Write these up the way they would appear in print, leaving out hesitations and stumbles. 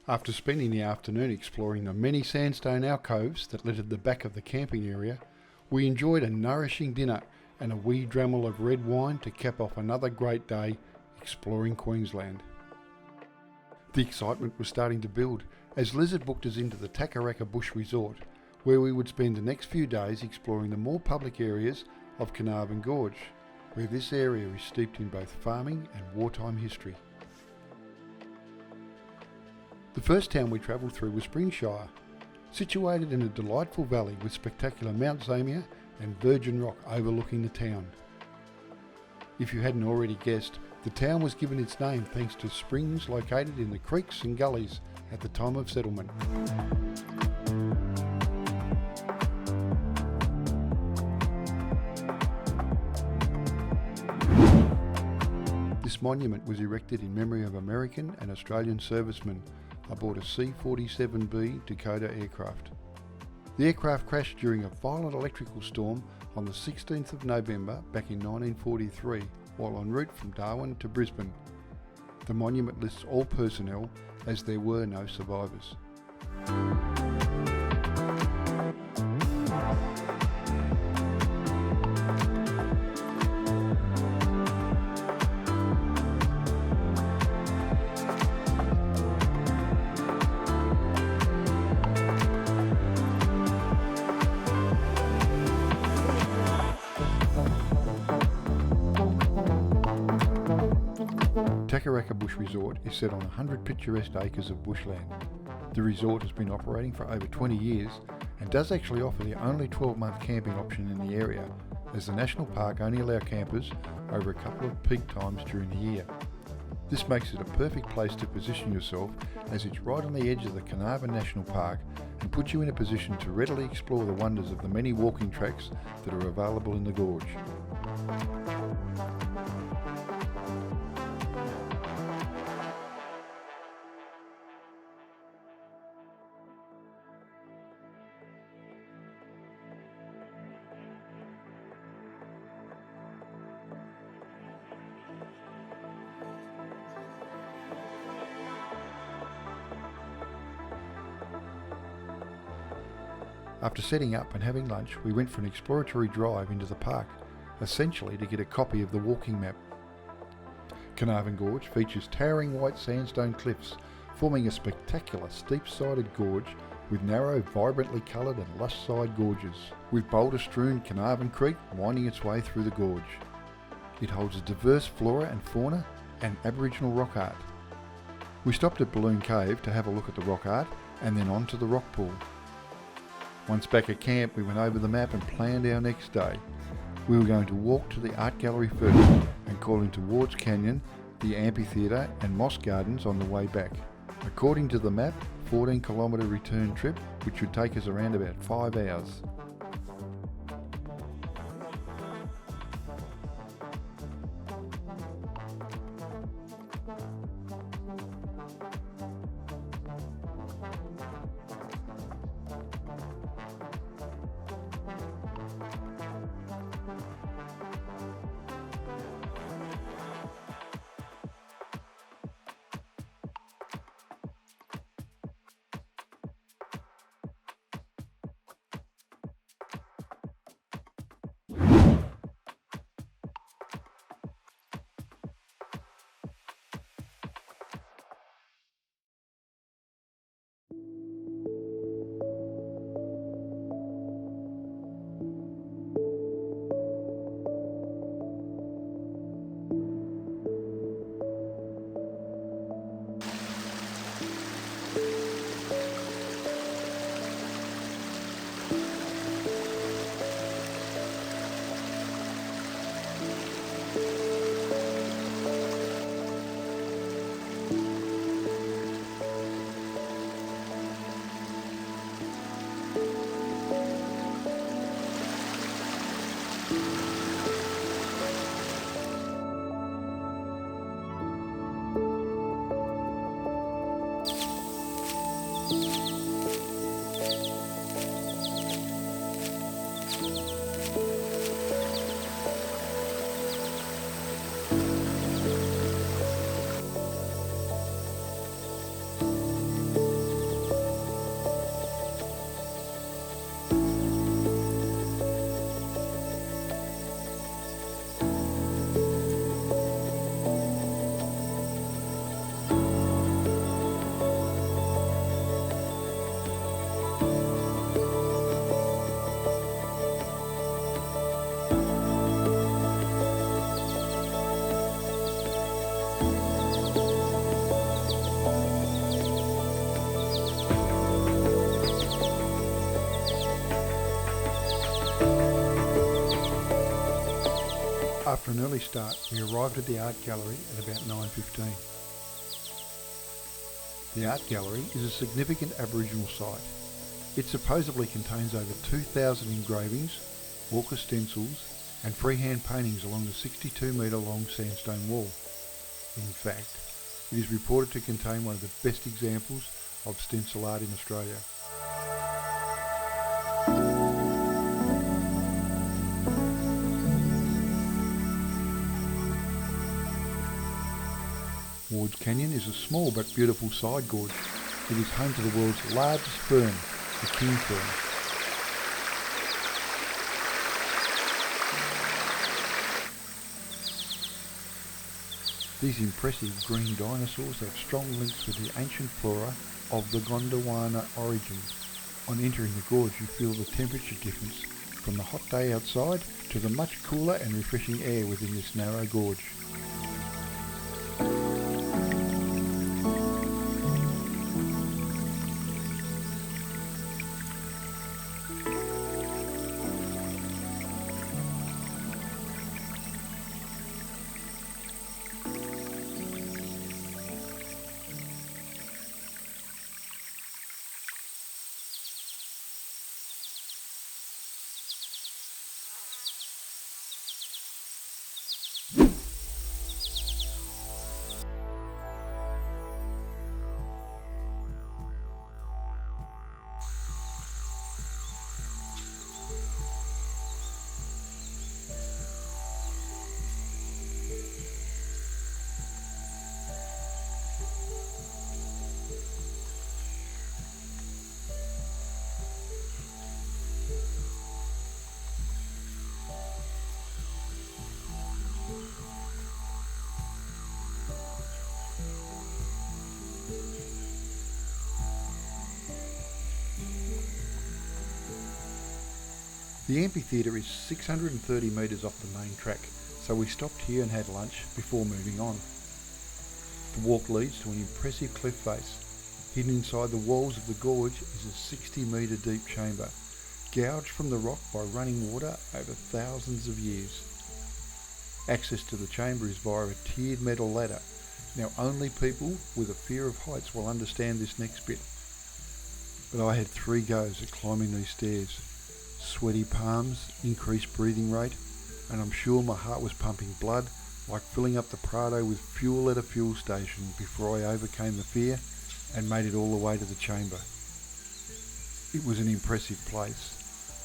After spending the afternoon exploring the many sandstone alcoves that littered the back of the camping area, we enjoyed a nourishing dinner and a wee drammel of red wine to cap off another great day exploring Queensland. The excitement was starting to build as Lizard booked us into the Takaraka Bush Resort, where we would spend the next few days exploring the more public areas of Carnavon Gorge, where this area is steeped in both farming and wartime history. The first town we travelled through was Springshire, situated in a delightful valley with spectacular Mount Zamia and virgin rock overlooking the town. If you hadn't already guessed, the town was given its name thanks to springs located in the creeks and gullies at the time of settlement. This monument was erected in memory of American and Australian servicemen aboard a C-47B Dakota aircraft. The aircraft crashed during a violent electrical storm on the 16th of November back in 1943 while en route from Darwin to Brisbane. The monument lists all personnel as there were no survivors. Takaraka Bush Resort is set on 100 picturesque acres of bushland. The resort has been operating for over 20 years and does actually offer the only 12-month camping option in the area, as the National Park only allow campers over a couple of peak times during the year. This makes it a perfect place to position yourself, as it's right on the edge of the Carnarvon National Park and puts you in a position to readily explore the wonders of the many walking tracks that are available in the gorge. After setting up and having lunch, we went for an exploratory drive into the park, essentially to get a copy of the walking map. Carnavon Gorge features towering white sandstone cliffs, forming a spectacular steep-sided gorge with narrow, vibrantly coloured and lush side gorges, with boulder-strewn Carnarvon Creek winding its way through the gorge. It holds a diverse flora and fauna and Aboriginal rock art. We stopped at Balloon Cave to have a look at the rock art and then on to the rock pool. Once back at camp, we went over the map and planned our next day. We were going to walk to the art gallery first and call into Wards Canyon, the Amphitheatre and Moss Gardens on the way back. According to the map, 14-kilometre return trip, which would take us around about 5 hours. After an early start, we arrived at the art gallery at about 9:15. The art gallery is a significant Aboriginal site. It supposedly contains over 2,000 engravings, walker stencils and freehand paintings along the 62-metre long sandstone wall. In fact, it is reported to contain one of the best examples of stencil art in Australia. Ward's Canyon is a small but beautiful side gorge. It is home to the world's largest fern, the king fern. These impressive green dinosaurs have strong links with the ancient flora of the Gondwana origin. On entering the gorge, you feel the temperature difference from the hot day outside to the much cooler and refreshing air within this narrow gorge. The amphitheatre is 630 metres off the main track, so we stopped here and had lunch before moving on. The walk leads to an impressive cliff face. Hidden inside the walls of the gorge is a 60-metre deep chamber, gouged from the rock by running water over thousands of years. Access to the chamber is via a tiered metal ladder. Now only people with a fear of heights will understand this next bit. But I had 3 goes at climbing these stairs. Sweaty palms, increased breathing rate, and I'm sure my heart was pumping blood like filling up the Prado with fuel at a fuel station before I overcame the fear and made it all the way to the chamber. It was an impressive place,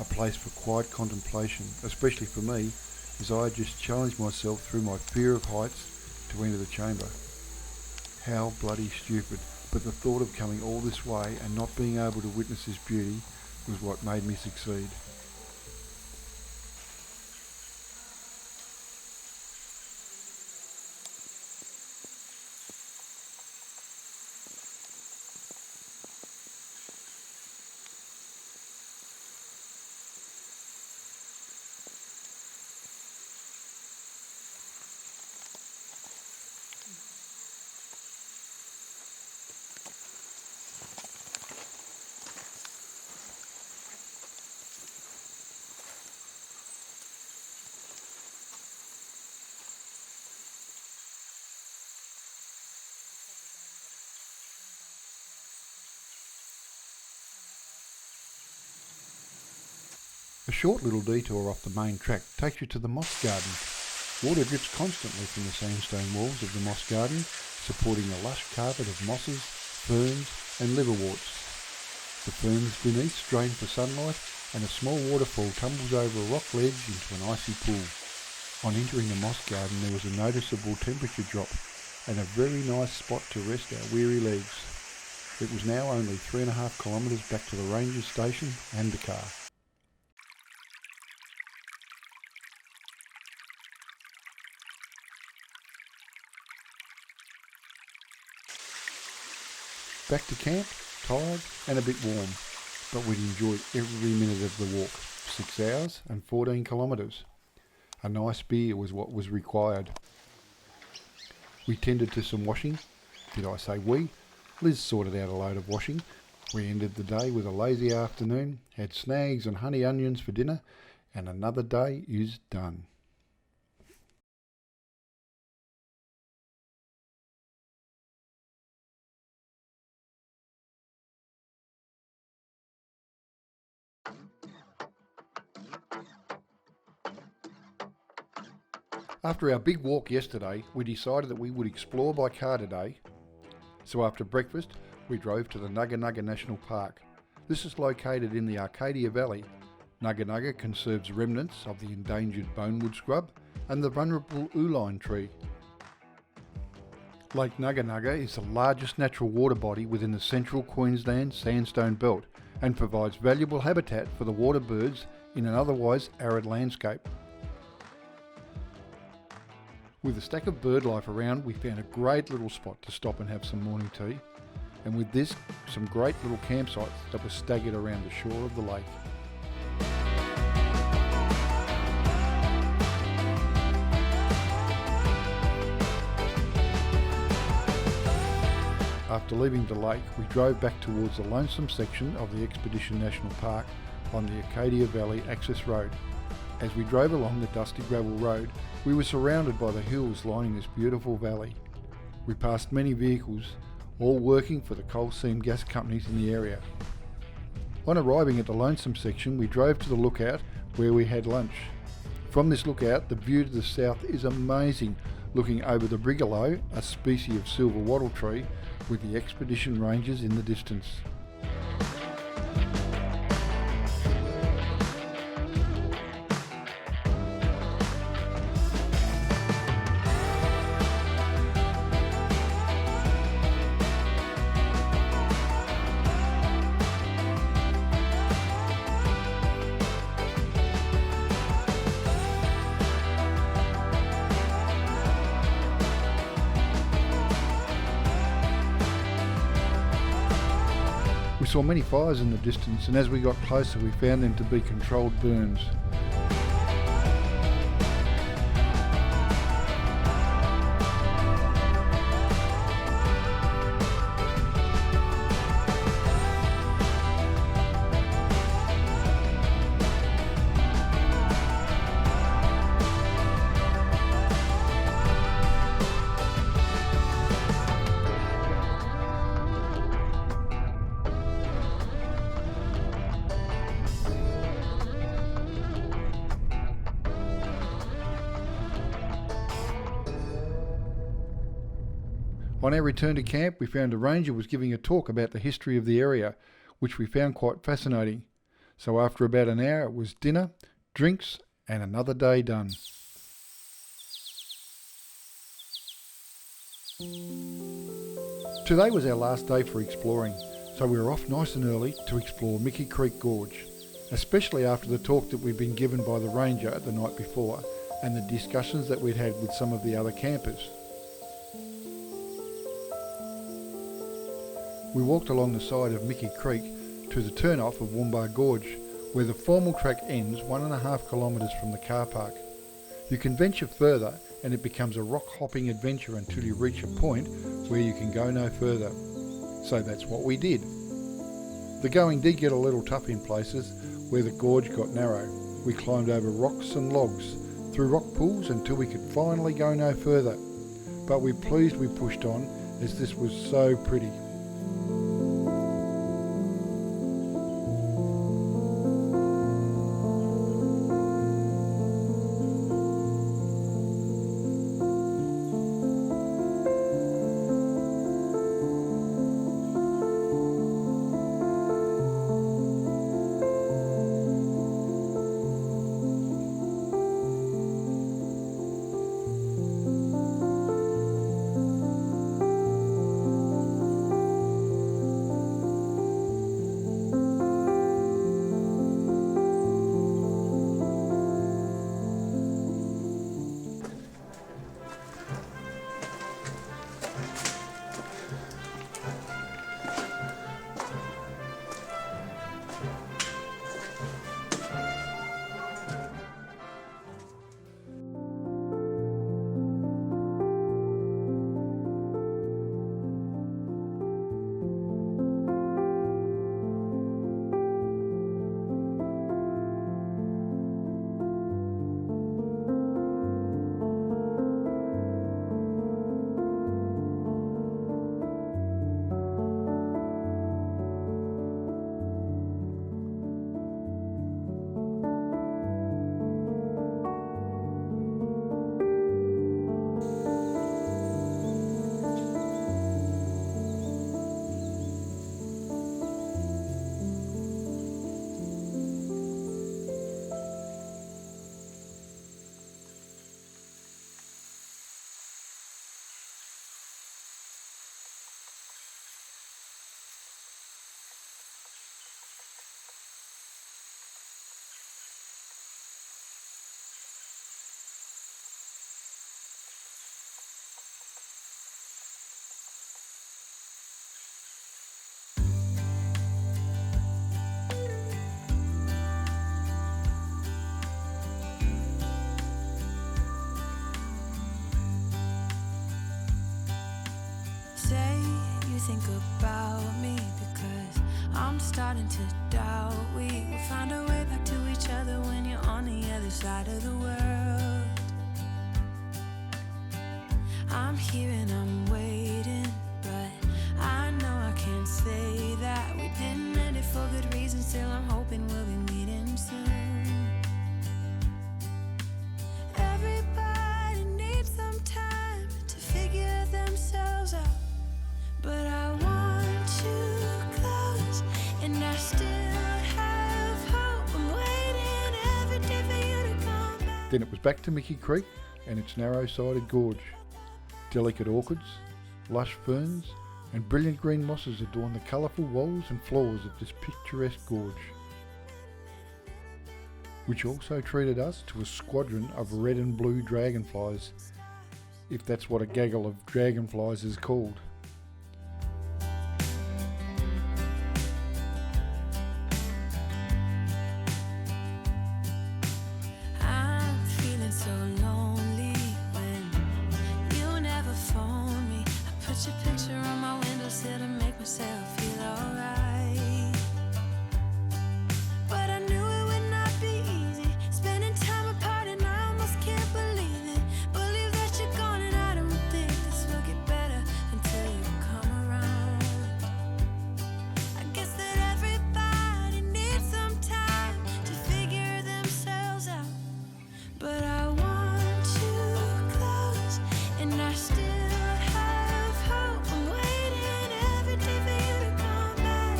a place for quiet contemplation, especially for me, as I had just challenged myself through my fear of heights to enter the chamber. How bloody stupid, but the thought of coming all this way and not being able to witness this beauty was what made me succeed. A short little detour off the main track takes you to the moss garden. Water drips constantly from the sandstone walls of the moss garden, supporting a lush carpet of mosses, ferns and liverworts. The ferns beneath strain for sunlight, and a small waterfall tumbles over a rock ledge into an icy pool. On entering the moss garden there was a noticeable temperature drop and a very nice spot to rest our weary legs. It was now only 3.5 kilometres back to the ranger station and the car. Back to camp, tired and a bit warm, but we'd enjoyed every minute of the walk, 6 hours and 14 kilometres. A nice beer was what was required. We tended to some washing. Did I say we? Liz sorted out a load of washing. We ended the day with a lazy afternoon, had snags and honey onions for dinner, and another day is done. After our big walk yesterday, we decided that we would explore by car today. So after breakfast, we drove to the Nugga Nugga National Park. This is located in the Arcadia Valley. Nugga Nugga conserves remnants of the endangered bonewood scrub and the vulnerable uline tree. Lake Nugga Nugga is the largest natural water body within the central Queensland sandstone belt and provides valuable habitat for the water birds in an otherwise arid landscape. With a stack of bird life around, we found a great little spot to stop and have some morning tea, and with this, some great little campsites that were staggered around the shore of the lake. After leaving the lake, we drove back towards the lonesome section of the Expedition National Park on the Arcadia Valley access road. As we drove along the dusty gravel road, we were surrounded by the hills lining this beautiful valley. We passed many vehicles, all working for the coal seam gas companies in the area. On arriving at the lonesome section, we drove to the lookout where we had lunch. From this lookout, the view to the south is amazing, looking over the brigalow, a species of silver wattle tree, with the expedition ranges in the distance. We saw many fires in the distance, and as we got closer we found them to be controlled burns. On our return to camp, we found a ranger was giving a talk about the history of the area, which we found quite fascinating. So after about an hour, it was dinner, drinks, and another day done. Today was our last day for exploring, so we were off nice and early to explore Creek Gorge, especially after the talk that we'd been given by the ranger the night before and the discussions that we'd had with some of the other campers. We walked along the side of Mickey Creek to the turn-off of Carnarvon Gorge, where the formal track ends 1.5 kilometres from the car park. You can venture further and it becomes a rock-hopping adventure until you reach a point where you can go no further. So that's what we did. The going did get a little tough in places where the gorge got narrow. We climbed over rocks and logs, through rock pools until we could finally go no further. But we're pleased we pushed on, as this was so pretty. think about me, because I'm starting to doubt we will find our way back to each other when you're on the other side of the world. I'm here and I'm waiting, but I know I can't say that we didn't end it for good reasons. Still I'm hoping we'll be meeting soon. Everybody needs some time to figure themselves out, but I want you close, and I still have hope. I'm waiting every day for you to come back. Then it was back to Mickey Creek and its narrow-sided gorge. Delicate orchids, lush ferns and brilliant green mosses adorn the colourful walls and floors of this picturesque gorge, which also treated us to a squadron of red and blue dragonflies, if that's what a gaggle of dragonflies is called. I'm feeling so lonely when you never phone me. I put your picture on my windowsill to make myself feel alright, but I knew it would not be easy spending time apart, and I almost can't believe it. Believe that you're gone, and I don't think this will get better until you come around. I guess that everybody needs some time to figure themselves out, but I want you close, and I still have hope. I'm waiting every day for you to come back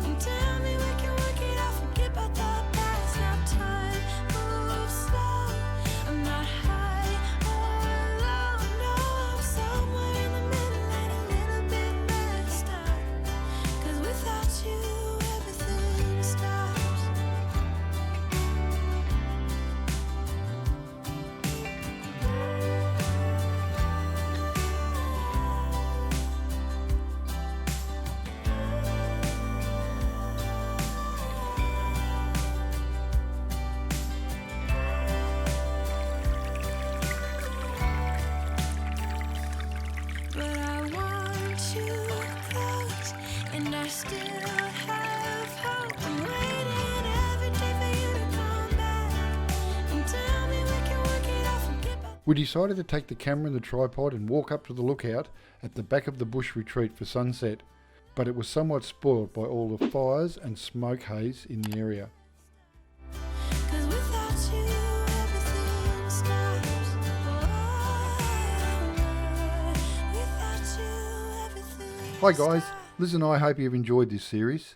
and tell me we can work it out, forget about the past. Now time moves slow. I'm not high or low, no, I'm somewhere in the middle and a little bit messed up, 'cause without you everything stops. But I want you close, and I still have hope. I'm waiting every day for you to come back and tell me we can work it out, forget about. We decided to take the camera and the tripod and walk up to the lookout at the back of the bush retreat for sunset, but it was somewhat spoiled by all the fires and smoke haze in the area. 'Cause without you everything stops. Without you everything. Hi guys, Liz and I hope you've enjoyed this series.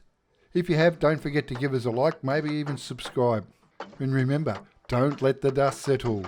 If you have, don't forget to give us a like, maybe even subscribe. And remember, don't let the dust settle.